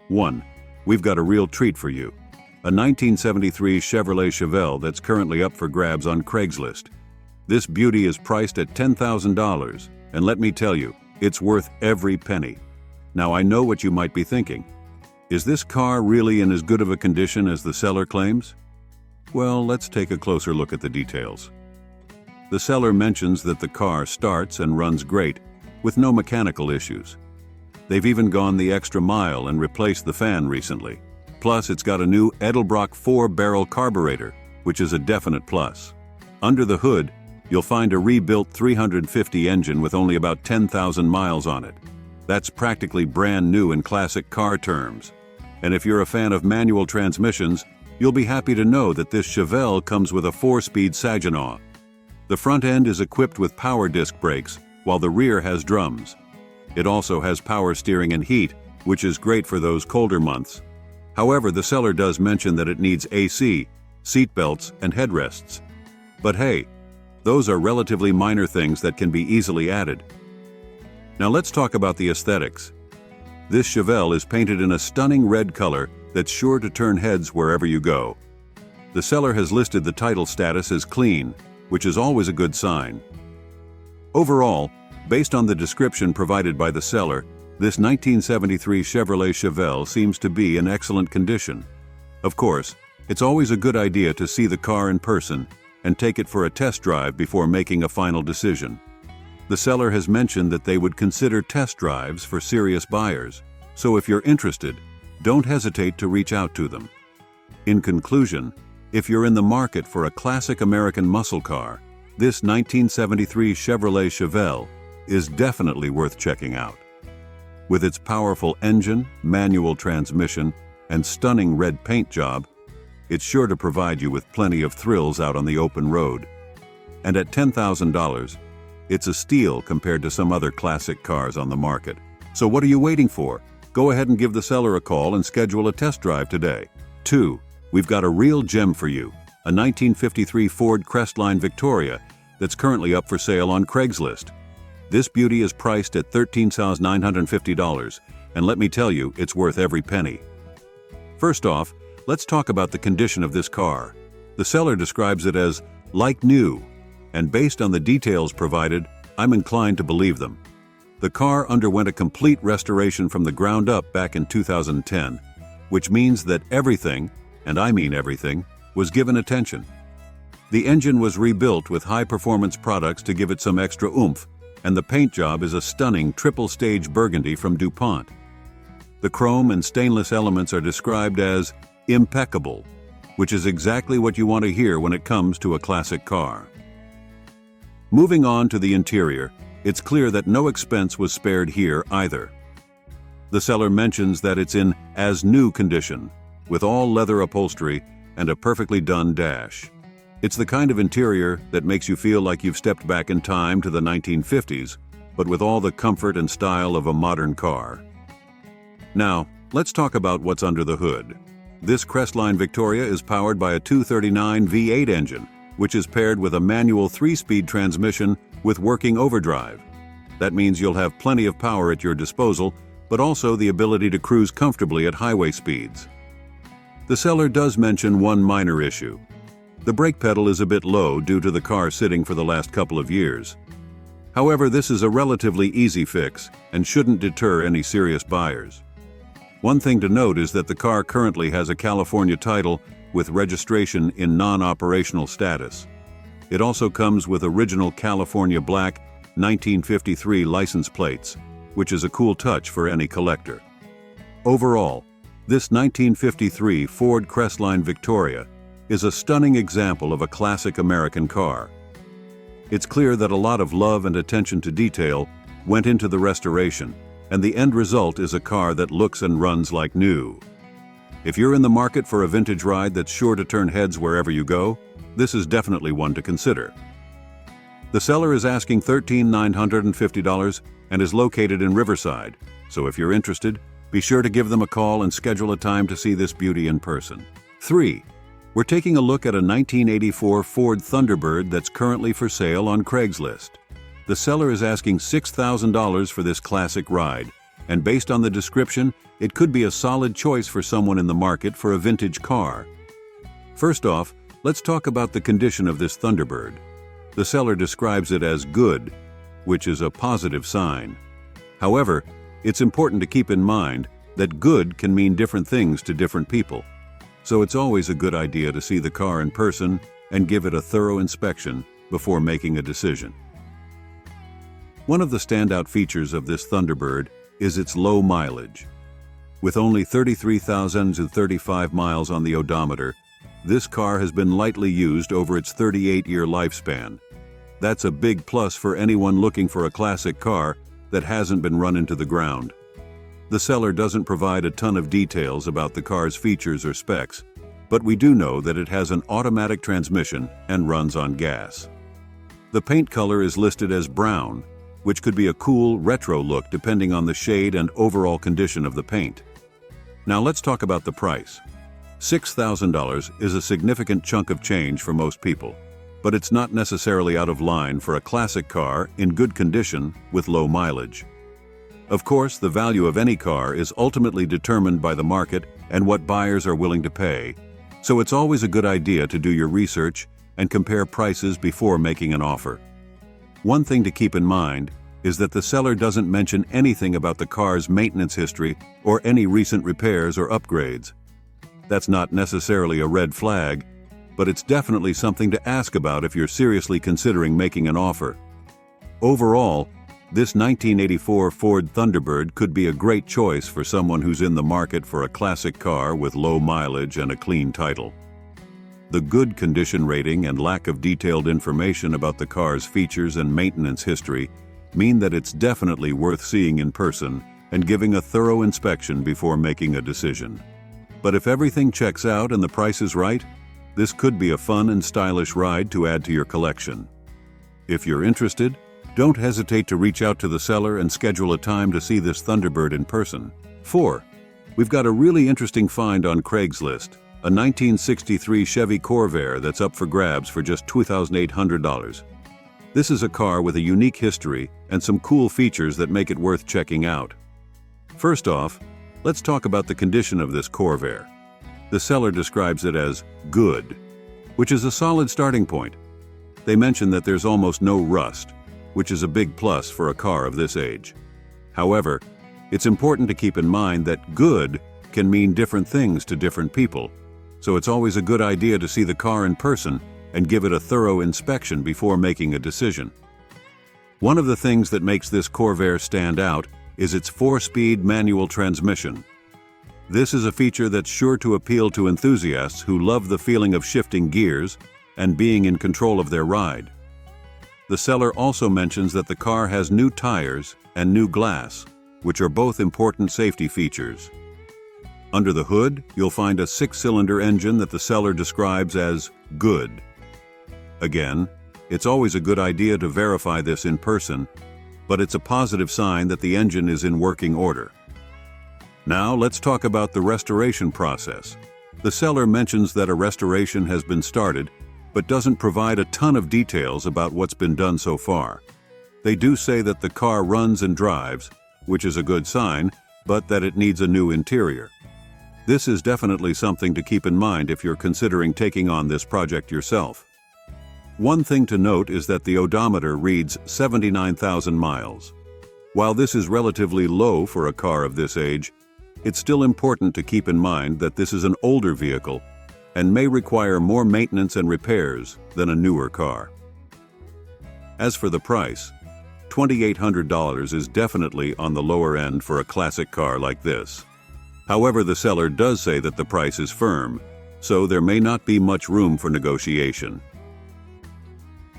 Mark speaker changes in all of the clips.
Speaker 1: 1. We've got a real treat for you. A 1973 Chevrolet Chevelle that's currently up for grabs on Craigslist. This beauty is priced at $10,000, and let me tell you, it's worth every penny. Now I know what you might be thinking. Is this car really in as good of a condition as the seller claims? Well, let's take a closer look at the details. The seller mentions that the car starts and runs great, with no mechanical issues. They've even gone the extra mile and replaced the fan recently. Plus, it's got a new Edelbrock 4-barrel carburetor, which is a definite plus. Under the hood, you'll find a rebuilt 350 engine with only about 10,000 miles on it. That's practically brand new in classic car terms. And if you're a fan of manual transmissions, you'll be happy to know that this Chevelle comes with a 4-speed Saginaw. The front end is equipped with power disc brakes, while the rear has drums. It also has power steering and heat, which is great for those colder months. However, the seller does mention that it needs AC, seat belts, and headrests. But hey, those are relatively minor things that can be easily added. Now let's talk about the aesthetics. This Chevelle is painted in a stunning red color that's sure to turn heads wherever you go. The seller has listed the title status as clean, which is always a good sign. Overall, based on the description provided by the seller, this 1973 Chevrolet Chevelle seems to be in excellent condition. Of course, it's always a good idea to see the car in person and take it for a test drive before making a final decision. The seller has mentioned that they would consider test drives for serious buyers, so if you're interested, don't hesitate to reach out to them. In conclusion, if you're in the market for a classic American muscle car, this 1973 Chevrolet Chevelle is definitely worth checking out. With its powerful engine, manual transmission, and stunning red paint job, it's sure to provide you with plenty of thrills out on the open road. And at $10,000, it's a steal compared to some other classic cars on the market. So what are you waiting for? Go ahead and give the seller a call and schedule a test drive today. 2. We've got a real gem for you, a 1953 Ford Crestline Victoria that's currently up for sale on Craigslist. This beauty is priced at $13,950, and let me tell you, it's worth every penny. First off, let's talk about the condition of this car. The seller describes it as like new, and based on the details provided, I'm inclined to believe them. The car underwent a complete restoration from the ground up back in 2010, which means that everything, and I mean everything, was given attention. The engine was rebuilt with high-performance products to give it some extra oomph, and the paint job is a stunning triple-stage burgundy from DuPont. The chrome and stainless elements are described as impeccable, which is exactly what you want to hear when it comes to a classic car. Moving on to the interior, it's clear that no expense was spared here either. The seller mentions that it's in as-new condition, with all leather upholstery and a perfectly done dash. It's the kind of interior that makes you feel like you've stepped back in time to the 1950s, but with all the comfort and style of a modern car. Now, let's talk about what's under the hood. This Crestline Victoria is powered by a 239 V8 engine, which is paired with a manual 3-speed transmission with working overdrive. That means you'll have plenty of power at your disposal, but also the ability to cruise comfortably at highway speeds. The seller does mention one minor issue. The brake pedal is a bit low due to the car sitting for the last couple of years. However, this is a relatively easy fix and shouldn't deter any serious buyers. One thing to note is that the car currently has a California title with registration in non-operational status. It also comes with original California black 1953 license plates, which is a cool touch for any collector. Overall, this 1953 Ford Crestline Victoria is a stunning example of a classic American car. It's clear that a lot of love and attention to detail went into the restoration, and the end result is a car that looks and runs like new. If you're in the market for a vintage ride that's sure to turn heads wherever you go, this is definitely one to consider. The seller is asking $13,950 and is located in Riverside, so if you're interested, be sure to give them a call and schedule a time to see this beauty in person. 3. We're taking a look at a 1984 Ford Thunderbird that's currently for sale on Craigslist. The seller is asking $6,000 for this classic ride, and based on the description, it could be a solid choice for someone in the market for a vintage car. First off, let's talk about the condition of this Thunderbird. The seller describes it as good, which is a positive sign. However, it's important to keep in mind that good can mean different things to different people. So it's always a good idea to see the car in person and give it a thorough inspection before making a decision. One of the standout features of this Thunderbird is its low mileage. With only 33,035 miles on the odometer, this car has been lightly used over its 38-year lifespan. That's a big plus for anyone looking for a classic car that hasn't been run into the ground. The seller doesn't provide a ton of details about the car's features or specs, but we do know that it has an automatic transmission and runs on gas. The paint color is listed as brown, which could be a cool, retro look depending on the shade and overall condition of the paint. Now let's talk about the price. $6,000 is a significant chunk of change for most people, but it's not necessarily out of line for a classic car in good condition with low mileage. Of course, the value of any car is ultimately determined by the market and what buyers are willing to pay, so it's always a good idea to do your research and compare prices before making an offer. One thing to keep in mind is that the seller doesn't mention anything about the car's maintenance history or any recent repairs or upgrades. That's not necessarily a red flag, but it's definitely something to ask about if you're seriously considering making an offer. Overall, this 1984 Ford Thunderbird could be a great choice for someone who's in the market for a classic car with low mileage and a clean title. The good condition rating and lack of detailed information about the car's features and maintenance history mean that it's definitely worth seeing in person and giving a thorough inspection before making a decision. But if everything checks out and the price is right, this could be a fun and stylish ride to add to your collection. If you're interested, don't hesitate to reach out to the seller and schedule a time to see this Thunderbird in person. 4. We've got a really interesting find on Craigslist, a 1963 Chevy Corvair that's up for grabs for just $2,800. This is a car with a unique history and some cool features that make it worth checking out. First off, let's talk about the condition of this Corvair. The seller describes it as good, which is a solid starting point. They mention that there's almost no rust, which is a big plus for a car of this age. However, it's important to keep in mind that good can mean different things to different people, so it's always a good idea to see the car in person and give it a thorough inspection before making a decision. One of the things that makes this Corvair stand out is its 4-speed manual transmission. This is a feature that's sure to appeal to enthusiasts who love the feeling of shifting gears and being in control of their ride. The seller also mentions that the car has new tires and new glass, which are both important safety features. Under the hood, you'll find a 6-cylinder engine that the seller describes as good. Again, it's always a good idea to verify this in person, but it's a positive sign that the engine is in working order. Now let's talk about the restoration process. The seller mentions that a restoration has been started, but doesn't provide a ton of details about what's been done so far. They do say that the car runs and drives, which is a good sign, but that it needs a new interior. This is definitely something to keep in mind if you're considering taking on this project yourself. One thing to note is that the odometer reads 79,000 miles. While this is relatively low for a car of this age, it's still important to keep in mind that this is an older vehicle and may require more maintenance and repairs than a newer car. As for the price, $2,800 is definitely on the lower end for a classic car like this. However, the seller does say that the price is firm, so there may not be much room for negotiation.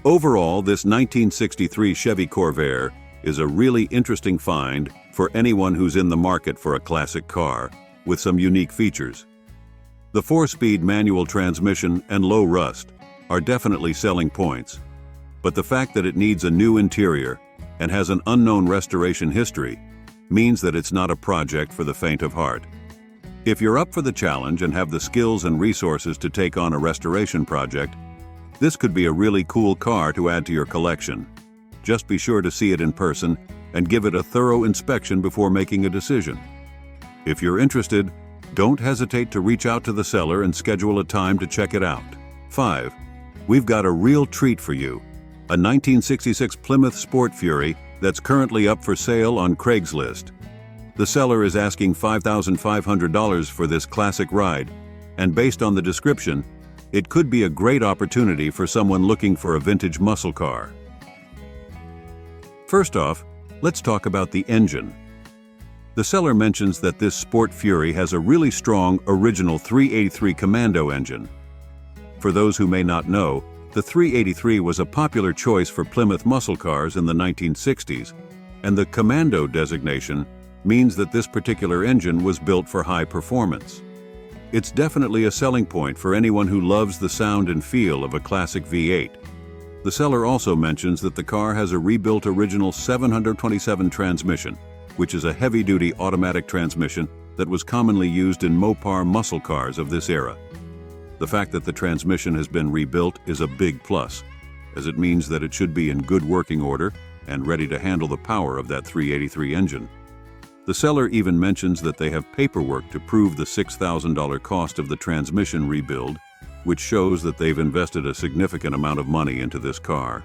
Speaker 1: Overall, this 1963 Chevy Corvair is a really interesting find for anyone who's in the market for a classic car with some unique features. The 4-speed manual transmission and low rust are definitely selling points, but the fact that it needs a new interior and has an unknown restoration history means that it's not a project for the faint of heart. If you're up for the challenge and have the skills and resources to take on a restoration project, this could be a really cool car to add to your collection. Just be sure to see it in person and give it a thorough inspection before making a decision. If you're interested, don't hesitate to reach out to the seller and schedule a time to check it out. 5. We've got a real treat for you. A 1966 Plymouth Sport Fury that's currently up for sale on Craigslist. The seller is asking $5,500 for this classic ride, and based on the description, it could be a great opportunity for someone looking for a vintage muscle car. First off, let's talk about the engine. The seller mentions that this Sport Fury has a really strong original 383 Commando engine. For those who may not know, the 383 was a popular choice for Plymouth muscle cars in the 1960s, and the Commando designation means that this particular engine was built for high performance. It's definitely a selling point for anyone who loves the sound and feel of a classic V8. The seller also mentions that the car has a rebuilt original 727 transmission, which is a heavy-duty automatic transmission that was commonly used in Mopar muscle cars of this era. The fact that the transmission has been rebuilt is a big plus, as it means that it should be in good working order and ready to handle the power of that 383 engine. The seller even mentions that they have paperwork to prove the $6,000 cost of the transmission rebuild, which shows that they've invested a significant amount of money into this car.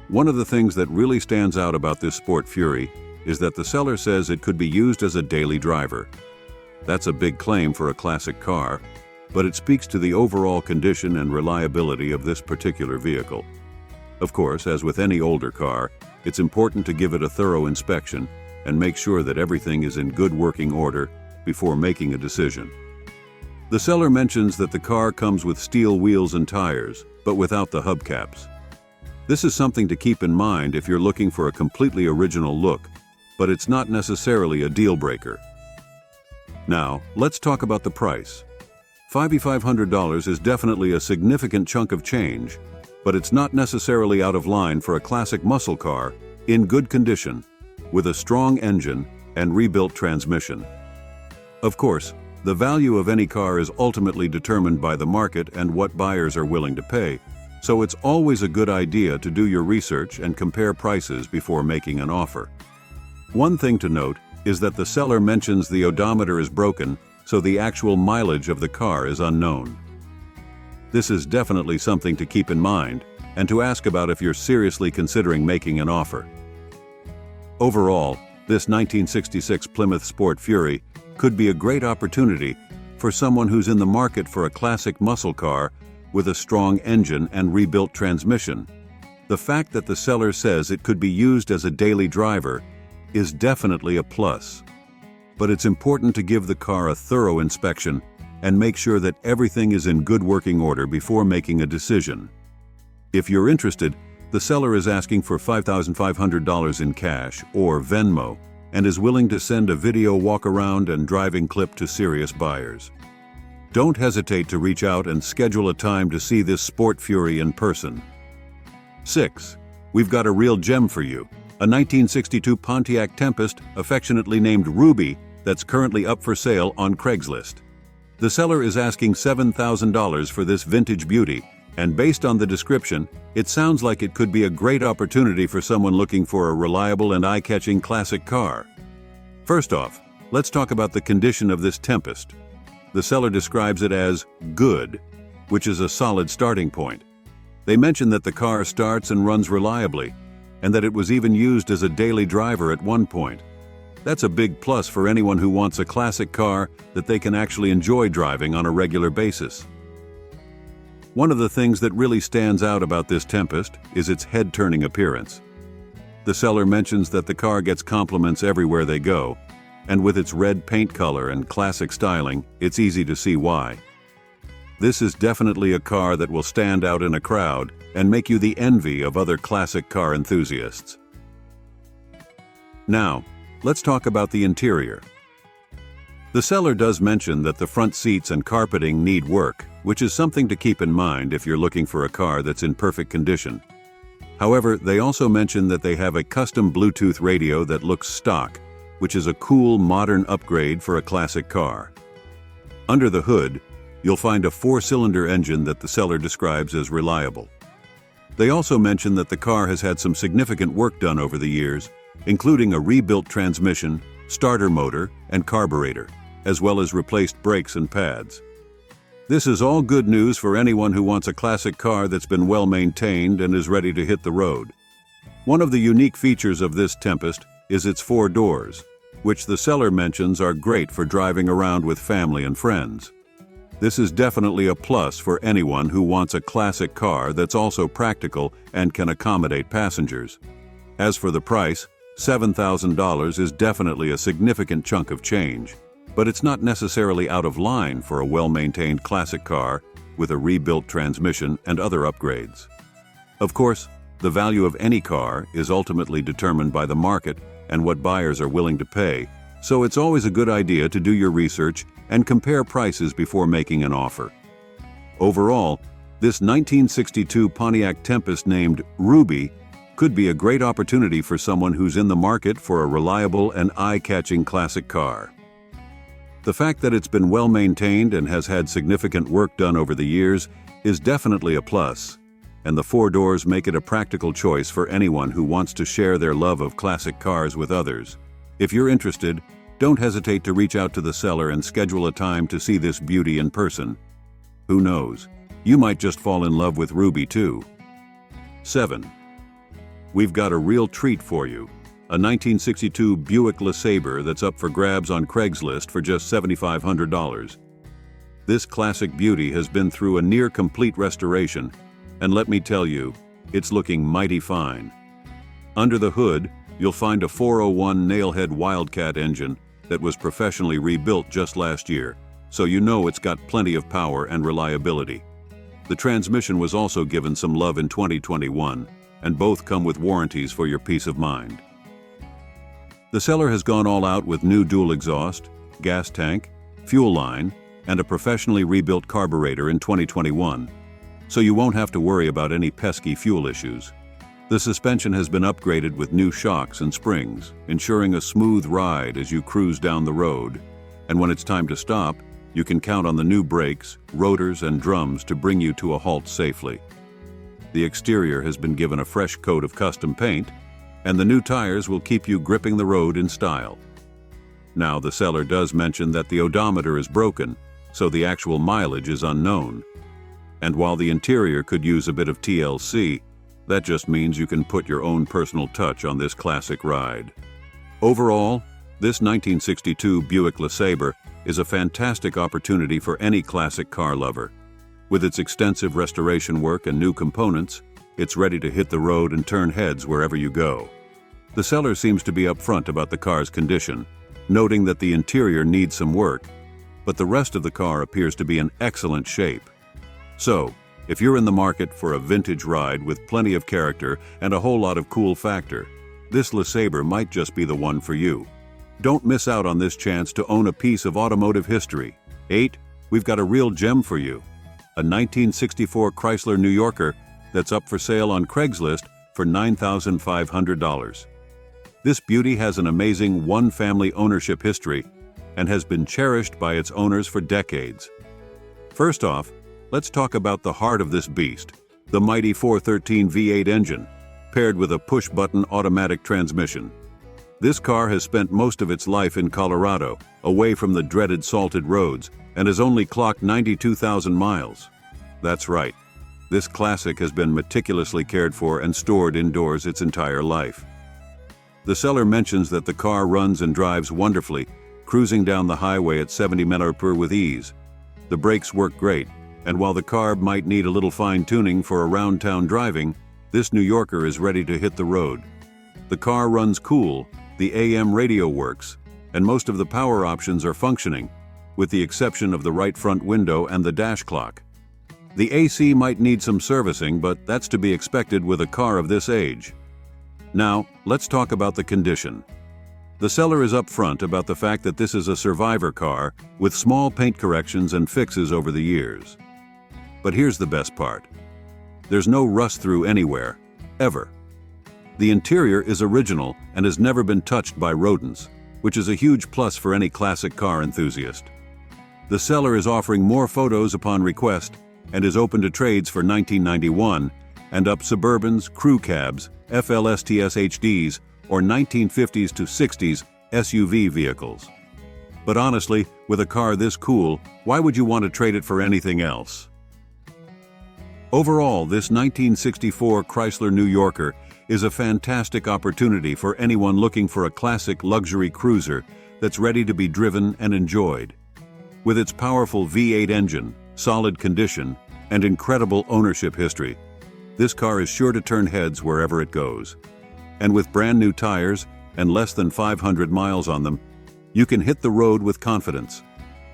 Speaker 1: One of the things that really stands out about this Sport Fury is that the seller says it could be used as a daily driver. That's a big claim for a classic car, but it speaks to the overall condition and reliability of this particular vehicle. Of course, as with any older car, it's important to give it a thorough inspection and make sure that everything is in good working order before making a decision. The seller mentions that the car comes with steel wheels and tires, but without the hubcaps. This is something to keep in mind if you're looking for a completely original look, but it's not necessarily a deal breaker. Now, let's talk about the price. $5,500 is definitely a significant chunk of change, but it's not necessarily out of line for a classic muscle car in good condition, with a strong engine and rebuilt transmission. Of course, the value of any car is ultimately determined by the market and what buyers are willing to pay, so it's always a good idea to do your research and compare prices before making an offer. One thing to note is that the seller mentions the odometer is broken, so the actual mileage of the car is unknown. This is definitely something to keep in mind and to ask about if you're seriously considering making an offer. Overall, this 1966 Plymouth Sport Fury could be a great opportunity for someone who's in the market for a classic muscle car with a strong engine and rebuilt transmission. The fact that the seller says it could be used as a daily driver is definitely a plus. But it's important to give the car a thorough inspection and make sure that everything is in good working order before making a decision. If you're interested, the seller is asking for $5,500 in cash or Venmo and is willing to send a video walk-around and driving clip to serious buyers. Don't hesitate to reach out and schedule a time to see this Sport Fury in person. 6. We've got a real gem for you. A 1962 Pontiac Tempest, affectionately named Ruby, that's currently up for sale on Craigslist. The seller is asking $7,000 for this vintage beauty, and based on the description, it sounds like it could be a great opportunity for someone looking for a reliable and eye-catching classic car. First off, let's talk about the condition of this Tempest. The seller describes it as good, which is a solid starting point. They mention that the car starts and runs reliably, and that it was even used as a daily driver at one point. That's a big plus for anyone who wants a classic car that they can actually enjoy driving on a regular basis. One of the things that really stands out about this Tempest is its head-turning appearance. The seller mentions that the car gets compliments everywhere they go, and with its red paint color and classic styling, it's easy to see why. This is definitely a car that will stand out in a crowd and make you the envy of other classic car enthusiasts. Now, let's talk about the interior. The seller does mention that the front seats and carpeting need work, which is something to keep in mind if you're looking for a car that's in perfect condition. However, they also mention that they have a custom Bluetooth radio that looks stock, which is a cool modern upgrade for a classic car. Under the hood, you'll find a 4-cylinder engine that the seller describes as reliable. They also mention that the car has had some significant work done over the years, including a rebuilt transmission, starter motor, and carburetor, as well as replaced brakes and pads. This is all good news for anyone who wants a classic car that's been well maintained and is ready to hit the road. One of the unique features of this Tempest is its 4 doors, which the seller mentions are great for driving around with family and friends. This is definitely a plus for anyone who wants a classic car that's also practical and can accommodate passengers. As for the price, $7,000 is definitely a significant chunk of change, but it's not necessarily out of line for a well-maintained classic car with a rebuilt transmission and other upgrades. Of course, the value of any car is ultimately determined by the market and what buyers are willing to pay, so it's always a good idea to do your research and compare prices before making an offer. Overall, this 1962 Pontiac Tempest named Ruby could be a great opportunity for someone who's in the market for a reliable and eye-catching classic car. The fact that it's been well maintained and has had significant work done over the years is definitely a plus, and the 4 doors make it a practical choice for anyone who wants to share their love of classic cars with others. If you're interested, don't hesitate to reach out to the seller and schedule a time to see this beauty in person. Who knows, you might just fall in love with Ruby too. 7. We've got a real treat for you. A 1962 Buick LeSabre that's up for grabs on Craigslist for just $7,500. This classic beauty has been through a near-complete restoration, and let me tell you, it's looking mighty fine. Under the hood, you'll find a 401 Nailhead Wildcat engine that was professionally rebuilt just last year, so you know it's got plenty of power and reliability. The transmission was also given some love in 2021, and both come with warranties for your peace of mind. The seller has gone all out with new dual exhaust, gas tank, fuel line, and a professionally rebuilt carburetor in 2021, so you won't have to worry about any pesky fuel issues. The suspension has been upgraded with new shocks and springs, ensuring a smooth ride as you cruise down the road, and when it's time to stop, you can count on the new brakes, rotors, and drums to bring you to a halt safely. The exterior has been given a fresh coat of custom paint, and the new tires will keep you gripping the road in style. Now, the seller does mention that the odometer is broken, so the actual mileage is unknown. And while the interior could use a bit of TLC, that just means you can put your own personal touch on this classic ride. Overall, this 1962 Buick LeSabre is a fantastic opportunity for any classic car lover. With its extensive restoration work and new components, it's ready to hit the road and turn heads wherever you go. The seller seems to be upfront about the car's condition, noting that the interior needs some work, but the rest of the car appears to be in excellent shape. So, if you're in the market for a vintage ride with plenty of character and a whole lot of cool factor, this LeSabre might just be the one for you. Don't miss out on this chance to own a piece of automotive history. 8. We've got a real gem for you. A 1964 Chrysler New Yorker that's up for sale on Craigslist for $9,500. This beauty has an amazing one-family ownership history and has been cherished by its owners for decades. First off, let's talk about the heart of this beast, the mighty 413 V8 engine, paired with a push-button automatic transmission. This car has spent most of its life in Colorado, away from the dreaded salted roads, and has only clocked 92,000 miles. That's right, this classic has been meticulously cared for and stored indoors its entire life. The seller mentions that the car runs and drives wonderfully, cruising down the highway at 70 mph with ease. The brakes work great, and while the car might need a little fine-tuning for around-town driving, this New Yorker is ready to hit the road. The car runs cool, the AM radio works, and most of the power options are functioning, with the exception of the right front window and the dash clock. The AC might need some servicing, but that's to be expected with a car of this age. Now, let's talk about the condition. The seller is upfront about the fact that this is a survivor car with small paint corrections and fixes over the years. But here's the best part. There's no rust through anywhere, ever. The interior is original and has never been touched by rodents, which is a huge plus for any classic car enthusiast. The seller is offering more photos upon request and is open to trades for $1991 and up Suburbans, crew cabs, FLSTS HDs, or 1950s to 60s SUV vehicles. But honestly, with a car this cool, why would you want to trade it for anything else? Overall, this 1964 Chrysler New Yorker is a fantastic opportunity for anyone looking for a classic luxury cruiser that's ready to be driven and enjoyed. With its powerful V8 engine, solid condition, and incredible ownership history, this car is sure to turn heads wherever it goes. And with brand new tires and less than 500 miles on them, you can hit the road with confidence.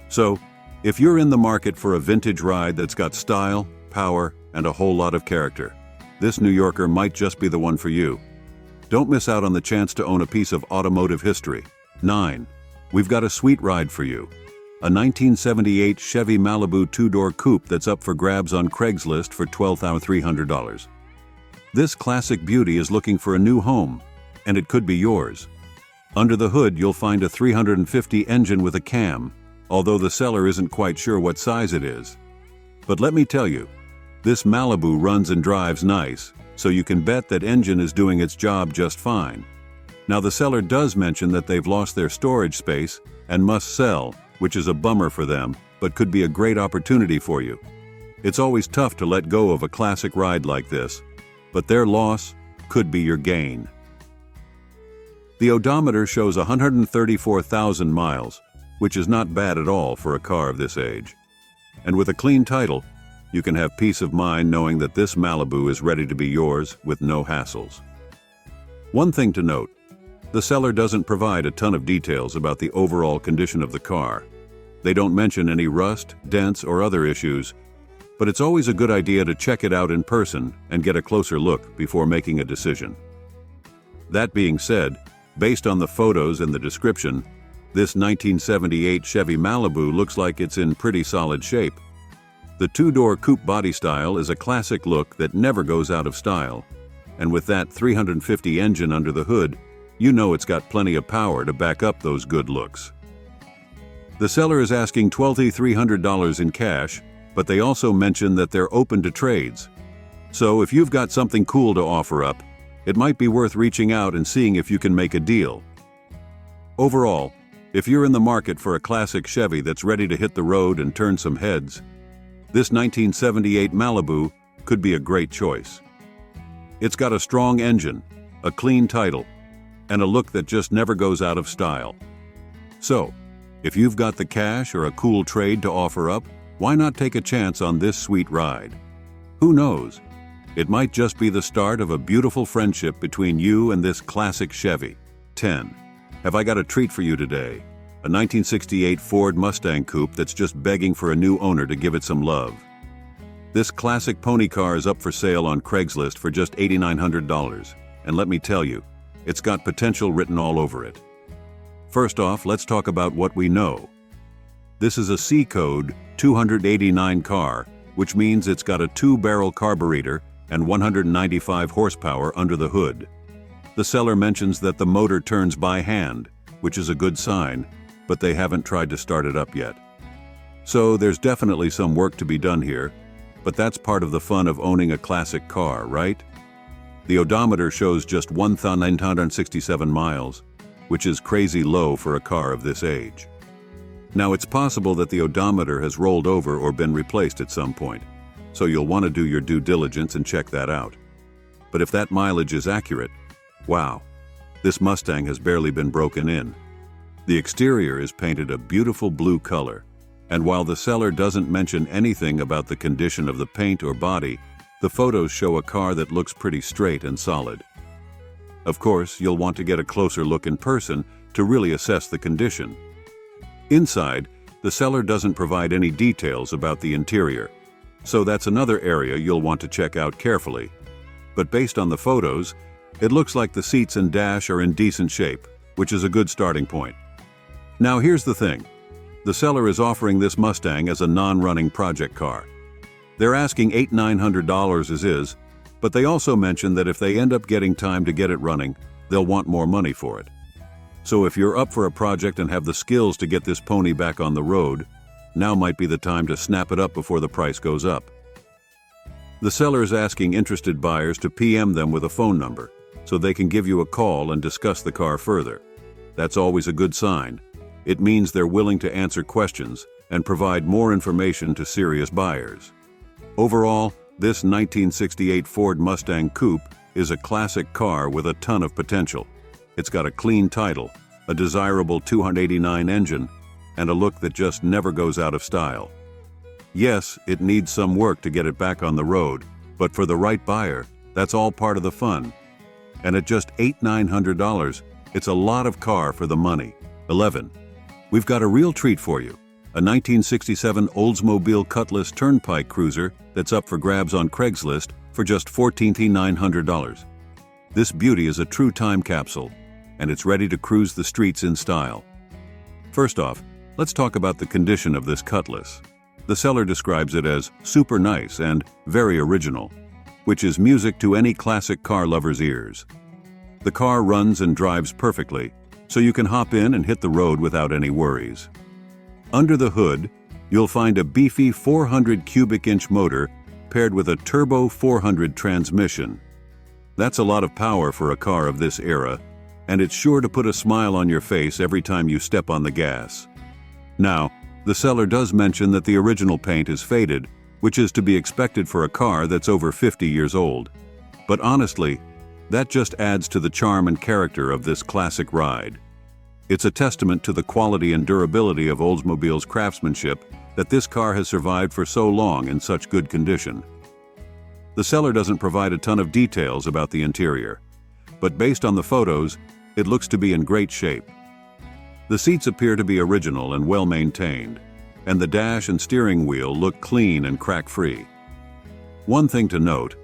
Speaker 1: So, if you're in the market for a vintage ride that's got style, power, and a whole lot of character, this New Yorker might just be the one for you. Don't miss out on the chance to own a piece of automotive history. 9. We've got a sweet ride for you. A 1978 Chevy Malibu two-door coupe that's up for grabs on Craigslist for $12,300. This classic beauty is looking for a new home, and it could be yours. Under the hood, you'll find a 350 engine with a cam, although the seller isn't quite sure what size it is. But let me tell you, this Malibu runs and drives nice, so you can bet that engine is doing its job just fine. Now, the seller does mention that they've lost their storage space and must sell, which is a bummer for them, but could be a great opportunity for you. It's always tough to let go of a classic ride like this, but their loss could be your gain. The odometer shows 134,000 miles, which is not bad at all for a car of this age. And with a clean title, you can have peace of mind knowing that this Malibu is ready to be yours with no hassles. One thing to note, the seller doesn't provide a ton of details about the overall condition of the car. They don't mention any rust, dents, or other issues, but it's always a good idea to check it out in person and get a closer look before making a decision. That being said, based on the photos and the description, this 1978 Chevy Malibu looks like it's in pretty solid shape. The two-door coupe body style is a classic look that never goes out of style, and with that 350 engine under the hood, you know it's got plenty of power to back up those good looks. The seller is asking $12,300 in cash, but they also mention that they're open to trades. So if you've got something cool to offer up, it might be worth reaching out and seeing if you can make a deal. Overall, if you're in the market for a classic Chevy that's ready to hit the road and turn some heads, this 1978 Malibu could be a great choice. It's got a strong engine, a clean title, and a look that just never goes out of style. So, if you've got the cash or a cool trade to offer up, why not take a chance on this sweet ride? Who knows? It might just be the start of a beautiful friendship between you and this classic Chevy. 10. Have I got a treat for you today? A 1968 Ford Mustang coupe that's just begging for a new owner to give it some love. This classic pony car is up for sale on Craigslist for just $8,900, and let me tell you, it's got potential written all over it. First off, let's talk about what we know. This is a C-code 289 car, which means it's got a 2-barrel carburetor and 195 horsepower under the hood. The seller mentions that the motor turns by hand, which is a good sign, but they haven't tried to start it up yet. So there's definitely some work to be done here, but that's part of the fun of owning a classic car, right? The odometer shows just 1,967 miles, which is crazy low for a car of this age. Now, it's possible that the odometer has rolled over or been replaced at some point, so you'll want to do your due diligence and check that out. But if that mileage is accurate, wow, this Mustang has barely been broken in. The exterior is painted a beautiful blue color, and while the seller doesn't mention anything about the condition of the paint or body, the photos show a car that looks pretty straight and solid. Of course, you'll want to get a closer look in person to really assess the condition. Inside, the seller doesn't provide any details about the interior, so that's another area you'll want to check out carefully. But based on the photos, it looks like the seats and dash are in decent shape, which is a good starting point. Now here's the thing. The seller is offering this Mustang as a non-running project car. They're asking $8,900 as is, but they also mention that if they end up getting time to get it running, they'll want more money for it. So if you're up for a project and have the skills to get this pony back on the road, now might be the time to snap it up before the price goes up. The seller is asking interested buyers to PM them with a phone number, so they can give you a call and discuss the car further. That's always a good sign. It means they're willing to answer questions and provide more information to serious buyers. Overall, this 1968 Ford Mustang Coupe is a classic car with a ton of potential. It's got a clean title, a desirable 289 engine, and a look that just never goes out of style. Yes, it needs some work to get it back on the road, but for the right buyer, that's all part of the fun. And at just $8,900, it's a lot of car for the money. 11. We've got a real treat for you. A 1967 Oldsmobile Cutlass Turnpike Cruiser that's up for grabs on Craigslist for just $14,900. This beauty is a true time capsule, and it's ready to cruise the streets in style. First off, let's talk about the condition of this Cutlass. The seller describes it as super nice and very original, which is music to any classic car lover's ears. The car runs and drives perfectly, so you can hop in and hit the road without any worries. Under the hood, you'll find a beefy 400 cubic inch motor paired with a turbo 400 transmission. That's a lot of power for a car of this era, and it's sure to put a smile on your face every time you step on the gas. Now, the seller does mention that the original paint is faded, which is to be expected for a car that's over 50 years old. But honestly, that just adds to the charm and character of this classic ride. It's a testament to the quality and durability of Oldsmobile's craftsmanship that this car has survived for so long in such good condition. The seller doesn't provide a ton of details about the interior, but based on the photos, it looks to be in great shape. The seats appear to be original and well maintained, and the dash and steering wheel look clean and crack-free. One thing to note,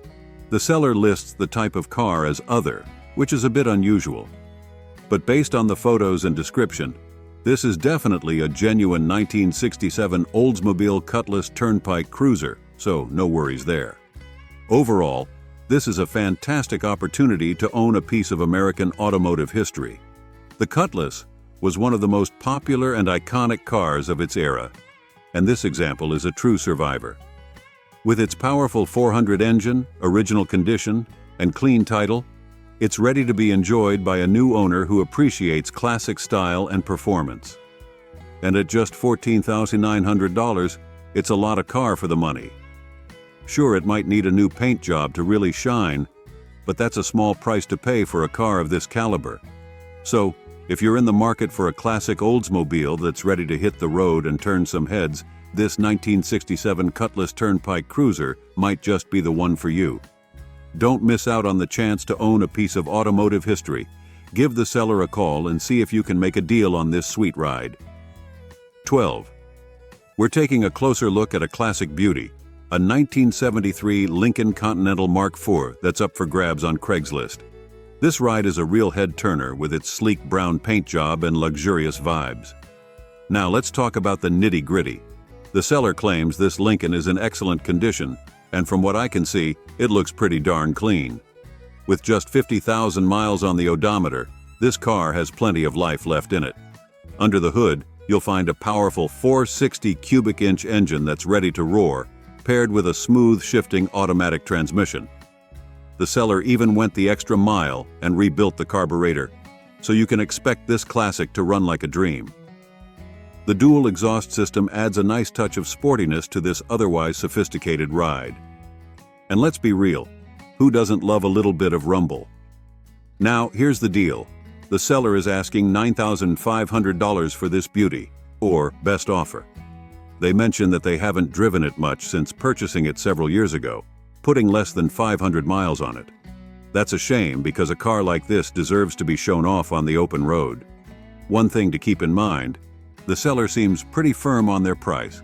Speaker 1: the seller lists the type of car as other, which is a bit unusual. But based on the photos and description, this is definitely a genuine 1967 Oldsmobile Cutlass Turnpike Cruiser, so no worries there. Overall, this is a fantastic opportunity to own a piece of American automotive history. The Cutlass was one of the most popular and iconic cars of its era, and this example is a true survivor. With its powerful 400 engine, original condition, and clean title, it's ready to be enjoyed by a new owner who appreciates classic style and performance. And at just $14,900, it's a lot of car for the money. Sure, it might need a new paint job to really shine, but that's a small price to pay for a car of this caliber. So, if you're in the market for a classic Oldsmobile that's ready to hit the road and turn some heads, this 1967 Cutlass Turnpike Cruiser might just be the one for you. Don't miss out on the chance to own a piece of automotive history. Give the seller a call and see if you can make a deal on this sweet ride. 12. We're taking a closer look at a classic beauty, a 1973 Lincoln Continental Mark IV that's up for grabs on Craigslist. This ride is a real head-turner with its sleek brown paint job and luxurious vibes. Now let's talk about the nitty-gritty. The seller claims this Lincoln is in excellent condition, and from what I can see, it looks pretty darn clean. With just 50,000 miles on the odometer, this car has plenty of life left in it. Under the hood, you'll find a powerful 460 cubic inch engine that's ready to roar, paired with a smooth shifting automatic transmission. The seller even went the extra mile and rebuilt the carburetor, so you can expect this classic to run like a dream. The dual exhaust system adds a nice touch of sportiness to this otherwise sophisticated ride. And let's be real, who doesn't love a little bit of rumble? Now, here's the deal. The seller is asking $9,500 for this beauty, or best offer. They mention that they haven't driven it much since purchasing it several years ago, putting less than 500 miles on it. That's a shame because a car like this deserves to be shown off on the open road. One thing to keep in mind, the seller seems pretty firm on their price.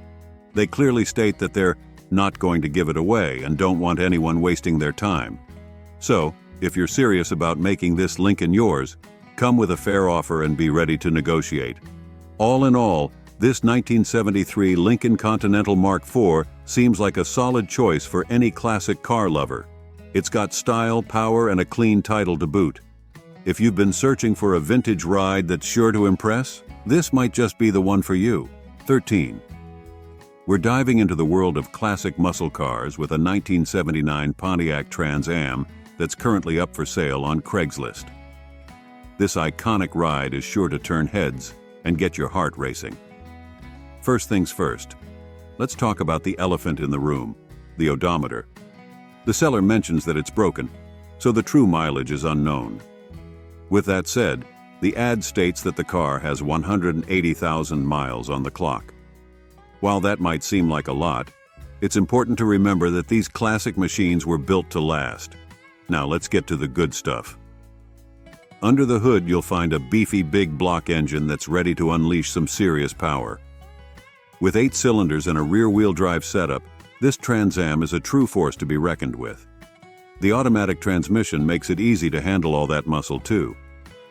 Speaker 1: They clearly state that they're not going to give it away and don't want anyone wasting their time. So, if you're serious about making this Lincoln yours, come with a fair offer and be ready to negotiate. All in all, this 1973 Lincoln Continental Mark IV seems like a solid choice for any classic car lover. It's got style, power, and a clean title to boot. If you've been searching for a vintage ride that's sure to impress, this might just be the one for you. 13. We're diving into the world of classic muscle cars with a 1979 Pontiac Trans Am that's currently up for sale on Craigslist. This iconic ride is sure to turn heads and get your heart racing. First things first, let's talk about the elephant in the room, the odometer. The seller mentions that it's broken, so the true mileage is unknown. With that said, the ad states that the car has 180,000 miles on the clock. While that might seem like a lot, it's important to remember that these classic machines were built to last. Now let's get to the good stuff. Under the hood, you'll find a beefy big block engine that's ready to unleash some serious power. With 8 cylinders and a rear-wheel drive setup, this Trans Am is a true force to be reckoned with. The automatic transmission makes it easy to handle all that muscle too.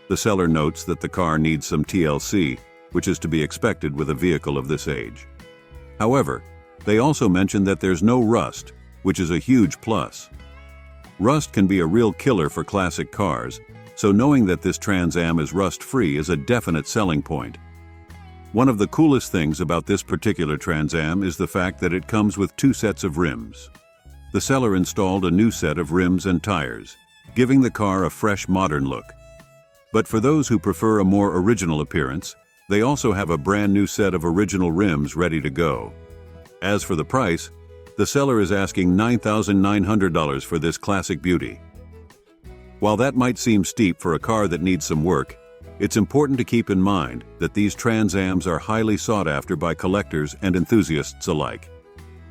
Speaker 1: The seller notes that the car needs some TLC, which is to be expected with a vehicle of this age. However, they also mention that there's no rust, which is a huge plus. Rust can be a real killer for classic cars, so knowing that this Trans Am is rust-free is a definite selling point. One of the coolest things about this particular Trans Am is the fact that it comes with 2 sets of rims. The seller installed a new set of rims and tires, giving the car a fresh modern look. But for those who prefer a more original appearance, they also have a brand new set of original rims ready to go. As for the price, the seller is asking $9,900 for this classic beauty. While that might seem steep for a car that needs some work, it's important to keep in mind that these Trans Ams are highly sought after by collectors and enthusiasts alike.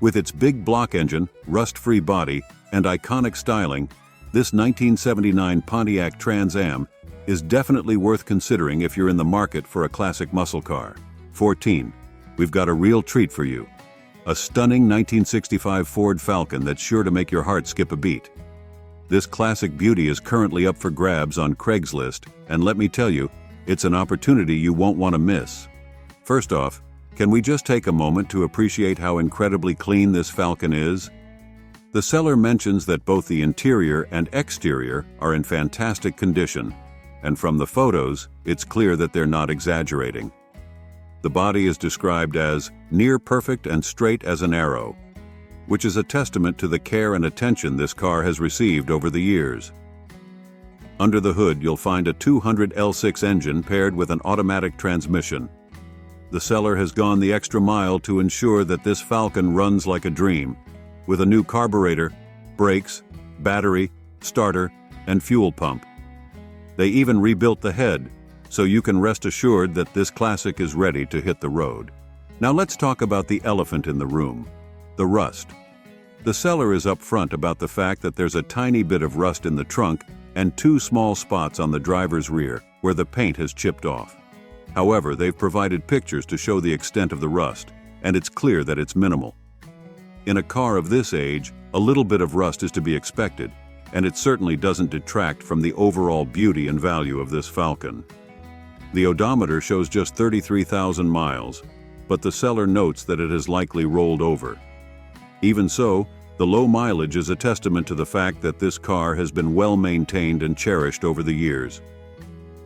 Speaker 1: With its big block engine, rust-free body, and iconic styling, this 1979 Pontiac Trans Am is definitely worth considering if you're in the market for a classic muscle car. 14. We've got a real treat for you. A stunning 1965 Ford Falcon that's sure to make your heart skip a beat. This classic beauty is currently up for grabs on Craigslist, and let me tell you, it's an opportunity you won't want to miss. First off, can we just take a moment to appreciate how incredibly clean this Falcon is? The seller mentions that both the interior and exterior are in fantastic condition, and from the photos, it's clear that they're not exaggerating. The body is described as near perfect and straight as an arrow, which is a testament to the care and attention this car has received over the years. Under the hood, you'll find a 200 L6 engine paired with an automatic transmission. The seller has gone the extra mile to ensure that this Falcon runs like a dream, with a new carburetor, brakes, battery, starter, and fuel pump. They even rebuilt the head, so you can rest assured that this classic is ready to hit the road. Now let's talk about the elephant in the room, the rust. The seller is upfront about the fact that there's a tiny bit of rust in the trunk and 2 small spots on the driver's rear where the paint has chipped off. However, they've provided pictures to show the extent of the rust, and it's clear that it's minimal. In a car of this age, a little bit of rust is to be expected, and it certainly doesn't detract from the overall beauty and value of this Falcon. The odometer shows just 33,000 miles, but the seller notes that it has likely rolled over. Even so, the low mileage is a testament to the fact that this car has been well maintained and cherished over the years.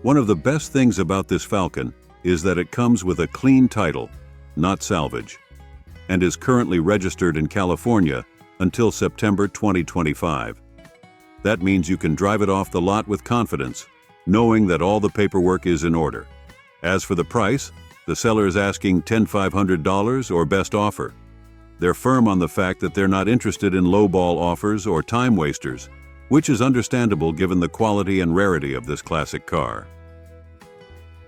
Speaker 1: One of the best things about this Falcon is that it comes with a clean title, not salvage, and is currently registered in California until September 2025. That means you can drive it off the lot with confidence, knowing that all the paperwork is in order. As for the price, the seller is asking $10,500 or best offer. They're firm on the fact that they're not interested in lowball offers or time wasters, which is understandable given the quality and rarity of this classic car.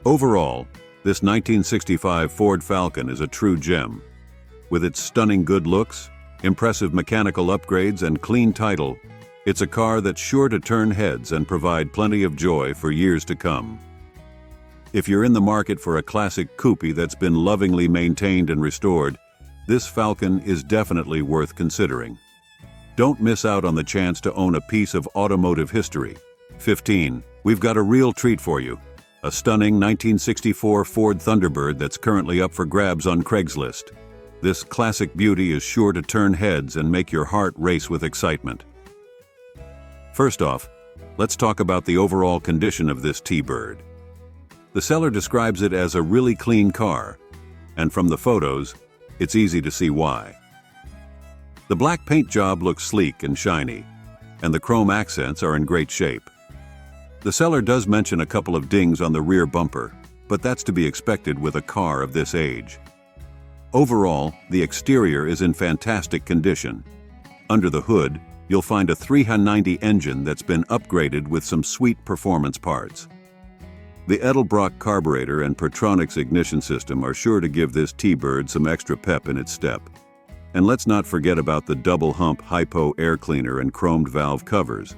Speaker 1: Overall, this 1965 Ford Falcon is a true gem. With its stunning good looks, impressive mechanical upgrades, and clean title, it's a car that's sure to turn heads and provide plenty of joy for years to come. If you're in the market for a classic coupe that's been lovingly maintained and restored, this Falcon is definitely worth considering. Don't miss out on the chance to own a piece of automotive history. 15. We've got a real treat for you. A stunning 1964 Ford Thunderbird that's currently up for grabs on Craigslist. This classic beauty is sure to turn heads and make your heart race with excitement. First off, let's talk about the overall condition of this T-Bird. The seller describes it as a really clean car, and from the photos, it's easy to see why. The black paint job looks sleek and shiny, and the chrome accents are in great shape. The seller does mention a couple of dings on the rear bumper, but that's to be expected with a car of this age. Overall, the exterior is in fantastic condition. Under the hood, you'll find a 390 engine that's been upgraded with some sweet performance parts. The Edelbrock carburetor and Pertronix ignition system are sure to give this T-Bird some extra pep in its step. And let's not forget about the double-hump hypo air cleaner and chromed valve covers.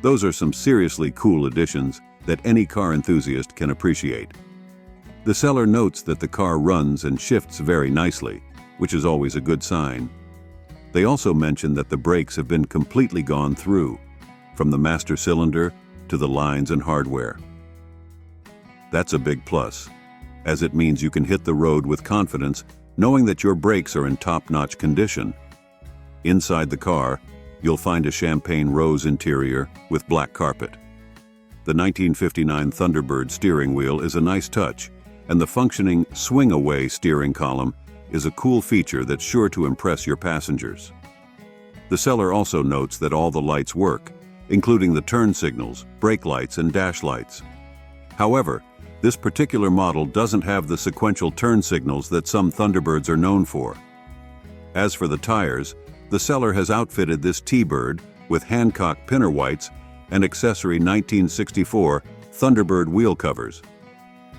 Speaker 1: Those are some seriously cool additions that any car enthusiast can appreciate. The seller notes that the car runs and shifts very nicely, which is always a good sign. They also mention that the brakes have been completely gone through, from the master cylinder to the lines and hardware. That's a big plus, as it means you can hit the road with confidence knowing that your brakes are in top-notch condition. Inside the car, you'll find a champagne rose interior with black carpet. The 1959 Thunderbird steering wheel is a nice touch, and the functioning swing-away steering column is a cool feature that's sure to impress your passengers. The seller also notes that all the lights work, including the turn signals, brake lights, and dash lights. However, this particular model doesn't have the sequential turn signals that some Thunderbirds are known for. As for the tires, the seller has outfitted this T-Bird with Hancock pinner whites and accessory 1964 Thunderbird wheel covers.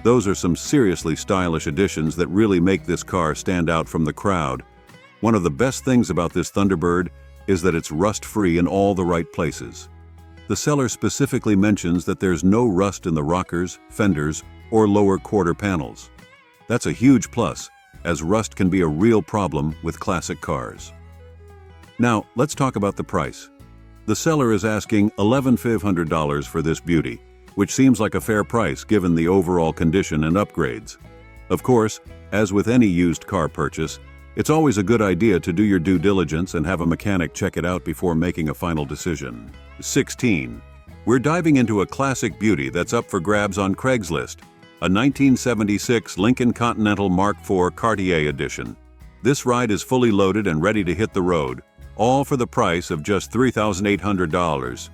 Speaker 1: Those are some seriously stylish additions that really make this car stand out from the crowd. One of the best things about this Thunderbird is that it's rust-free in all the right places. The seller specifically mentions that there's no rust in the rockers, fenders, or lower quarter panels. That's a huge plus, as rust can be a real problem with classic cars. Now, let's talk about the price. The seller is asking $11,500 for this beauty, which seems like a fair price given the overall condition and upgrades. Of course, as with any used car purchase, it's always a good idea to do your due diligence and have a mechanic check it out before making a final decision. 16. We're diving into a classic beauty that's up for grabs on Craigslist, a 1976 Lincoln Continental Mark IV Cartier edition. This ride is fully loaded and ready to hit the road, all for the price of just $3,800.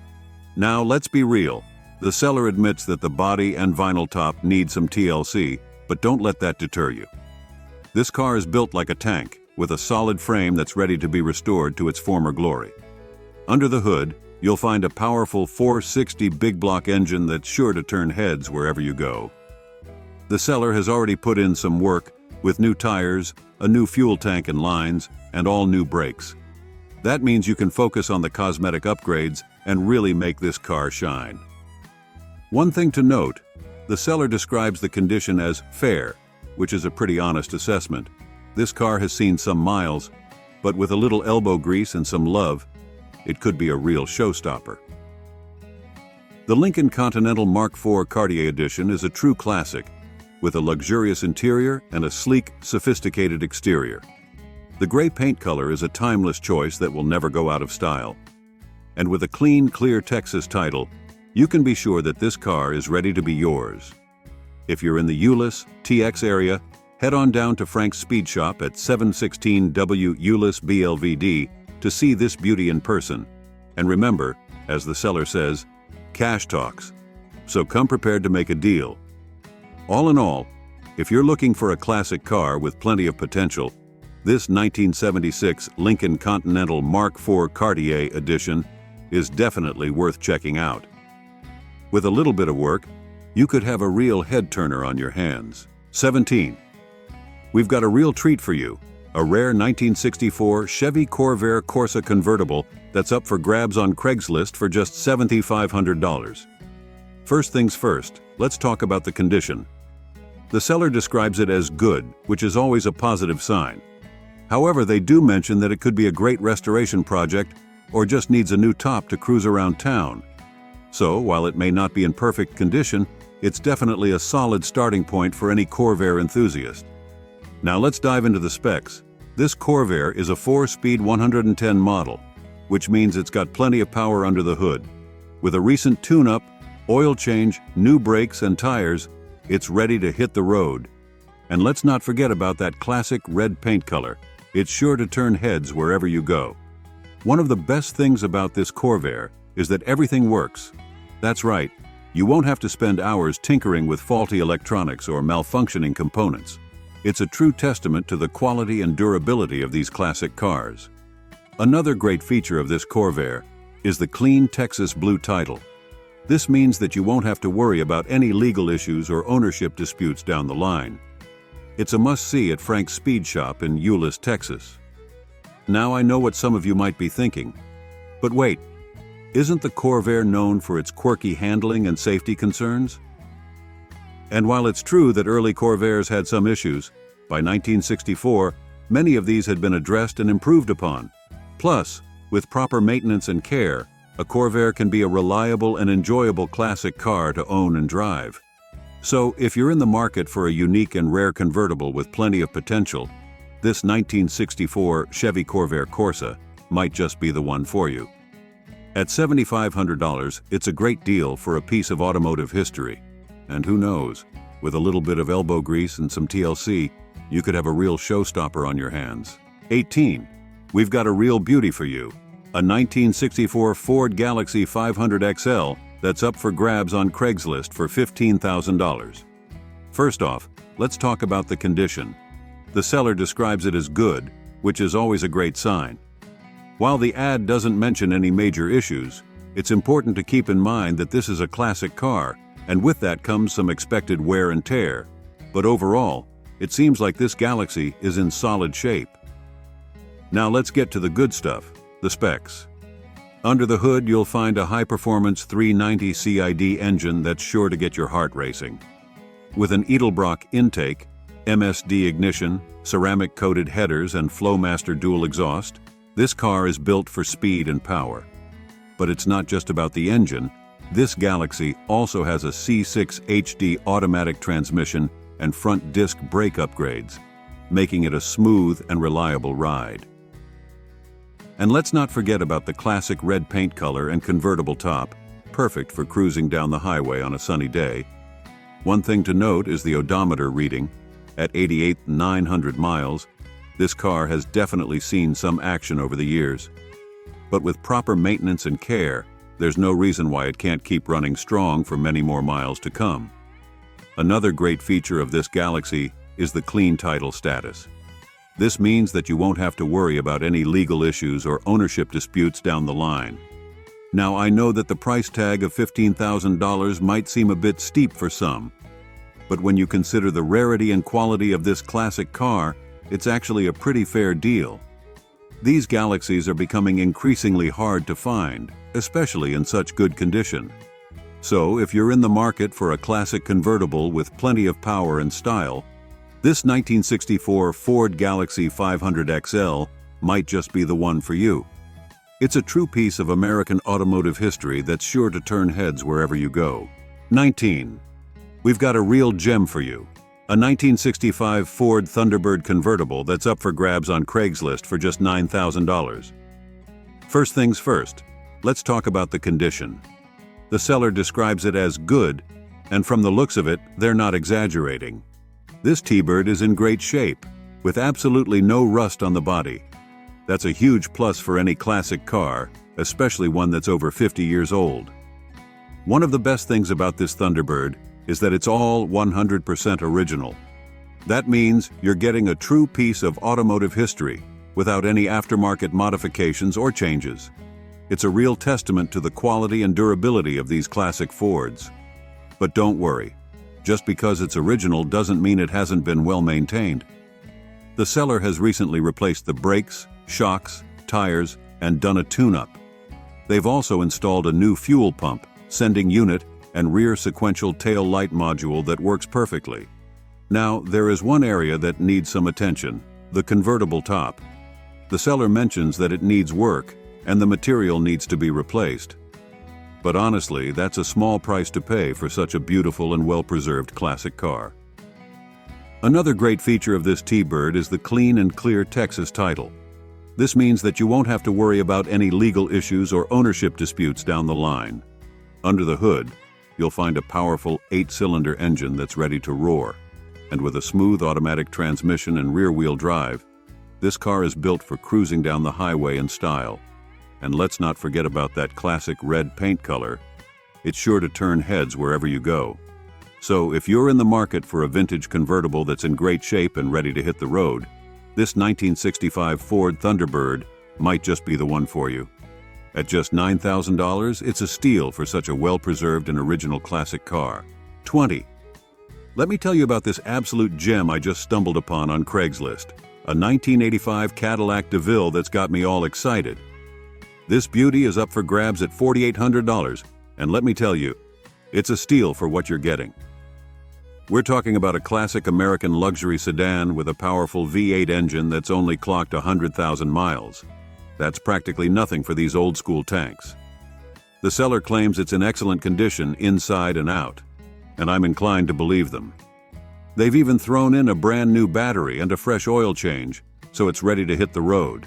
Speaker 1: Now, let's be real. The seller admits that the body and vinyl top need some TLC, but don't let that deter you. This car is built like a tank, with a solid frame that's ready to be restored to its former glory. Under the hood, you'll find a powerful 460 big block engine that's sure to turn heads wherever you go. The seller has already put in some work with new tires, a new fuel tank and lines, and all new brakes. That means you can focus on the cosmetic upgrades and really make this car shine. One thing to note, the seller describes the condition as fair, which is a pretty honest assessment. This car has seen some miles, but with a little elbow grease and some love, it could be a real showstopper. The Lincoln Continental Mark IV Cartier Edition is a true classic, with a luxurious interior and a sleek, sophisticated exterior. The gray paint color is a timeless choice that will never go out of style. And with a clean, clear Texas title, you can be sure that this car is ready to be yours. If you're in the Euless, TX area, head on down to Frank's Speed Shop at 716 W Euless BLVD to see this beauty in person. And remember, as the seller says, cash talks. So come prepared to make a deal. All in all, if you're looking for a classic car with plenty of potential, this 1976 Lincoln Continental Mark IV Cartier Edition is definitely worth checking out. With a little bit of work, you could have a real head-turner on your hands. 17. We've got a real treat for you. A rare 1964 Chevy Corvair Corsa convertible that's up for grabs on Craigslist for just $7,500. First things first, let's talk about the condition. The seller describes it as good, which is always a positive sign. However, they do mention that it could be a great restoration project or just needs a new top to cruise around town. So, while it may not be in perfect condition, it's definitely a solid starting point for any Corvair enthusiast. Now let's dive into the specs. This Corvair is a 4-speed 110 model, which means it's got plenty of power under the hood. With a recent tune-up, oil change, new brakes and tires, it's ready to hit the road. And let's not forget about that classic red paint color. It's sure to turn heads wherever you go. One of the best things about this Corvair is that everything works. That's right, you won't have to spend hours tinkering with faulty electronics or malfunctioning components. It's a true testament to the quality and durability of these classic cars. Another great feature of this Corvair is the clean Texas blue title. This means that you won't have to worry about any legal issues or ownership disputes down the line. It's a must-see at Frank's Speed Shop in Euless, Texas. Now I know what some of you might be thinking. But wait, isn't the Corvair known for its quirky handling and safety concerns? And while it's true that early Corvairs had some issues, by 1964, many of these had been addressed and improved upon. Plus, with proper maintenance and care, a Corvair can be a reliable and enjoyable classic car to own and drive. So, if you're in the market for a unique and rare convertible with plenty of potential, this 1964 Chevy Corvair Corsa might just be the one for you. At $7,500, it's a great deal for a piece of automotive history. And who knows, with a little bit of elbow grease and some TLC, you could have a real showstopper on your hands. 18. We've got a real beauty for you. A 1964 Ford Galaxy 500 XL that's up for grabs on Craigslist for $15,000. First off, let's talk about the condition. The seller describes it as good, which is always a great sign. While the ad doesn't mention any major issues, it's important to keep in mind that this is a classic car, and with that comes some expected wear and tear. But overall, it seems like this Galaxy is in solid shape. Now let's get to the good stuff, the specs. Under the hood, you'll find a high-performance 390 CID engine that's sure to get your heart racing. With an Edelbrock intake, MSD ignition, ceramic-coated headers, and Flowmaster dual exhaust, this car is built for speed and power. But it's not just about the engine. This Galaxy also has a C6 HD automatic transmission and front disc brake upgrades, making it a smooth and reliable ride. And let's not forget about the classic red paint color and convertible top, perfect for cruising down the highway on a sunny day. One thing to note is the odometer reading. At 88,900 miles, this car has definitely seen some action over the years. But with proper maintenance and care, there's no reason why it can't keep running strong for many more miles to come. Another great feature of this Galaxy is the clean title status. This means that you won't have to worry about any legal issues or ownership disputes down the line. Now, I know that the price tag of $15,000 might seem a bit steep for some, but when you consider the rarity and quality of this classic car, it's actually a pretty fair deal. These Galaxies are becoming increasingly hard to find, especially in such good condition. So, if you're in the market for a classic convertible with plenty of power and style, this 1964 Ford Galaxy 500 XL might just be the one for you. It's a true piece of American automotive history that's sure to turn heads wherever you go. 19. We've got a real gem for you. A 1965 Ford Thunderbird convertible that's up for grabs on Craigslist for just $9,000. First things first, let's talk about the condition. The seller describes it as good, and from the looks of it, they're not exaggerating. This T-Bird is in great shape, with absolutely no rust on the body. That's a huge plus for any classic car, especially one that's over 50 years old. One of the best things about this Thunderbird is that it's all 100% original. That means you're getting a true piece of automotive history without any aftermarket modifications or changes. It's a real testament to the quality and durability of these classic Fords. But don't worry. Just because it's original doesn't mean it hasn't been well maintained. The seller has recently replaced the brakes, shocks, tires, and done a tune-up. They've also installed a new fuel pump, sending unit, and rear sequential tail light module that works perfectly. Now, there is one area that needs some attention: the convertible top. The seller mentions that it needs work, and the material needs to be replaced. But honestly, that's a small price to pay for such a beautiful and well-preserved classic car. Another great feature of this T-Bird is the clean and clear Texas title. This means that you won't have to worry about any legal issues or ownership disputes down the line. Under the hood, you'll find a powerful 8-cylinder engine that's ready to roar. And with a smooth automatic transmission and rear-wheel drive, this car is built for cruising down the highway in style. And let's not forget about that classic red paint color. It's sure to turn heads wherever you go. So if you're in the market for a vintage convertible that's in great shape and ready to hit the road, this 1965 Ford Thunderbird might just be the one for you. At just $9,000, it's a steal for such a well-preserved and original classic car. 20. Let me tell you about this absolute gem I just stumbled upon on Craigslist. A 1985 Cadillac DeVille that's got me all excited. This beauty is up for grabs at $4,800, and let me tell you, it's a steal for what you're getting. We're talking about a classic American luxury sedan with a powerful V8 engine that's only clocked 100,000 miles. That's practically nothing for these old-school tanks. The seller claims it's in excellent condition inside and out, and I'm inclined to believe them. They've even thrown in a brand new battery and a fresh oil change, so it's ready to hit the road.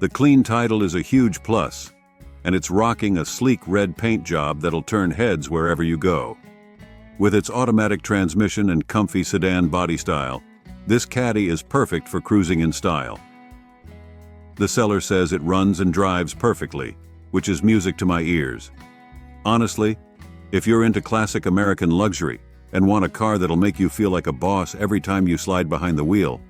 Speaker 1: The clean title is a huge plus, and it's rocking a sleek red paint job that'll turn heads wherever you go. With its automatic transmission and comfy sedan body style, this Caddy is perfect for cruising in style. The seller says it runs and drives perfectly, which is music to my ears. Honestly, if you're into classic American luxury and want a car that'll make you feel like a boss every time you slide behind the wheel,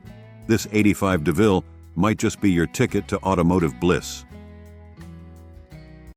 Speaker 1: this '85 DeVille might just be your ticket to automotive bliss.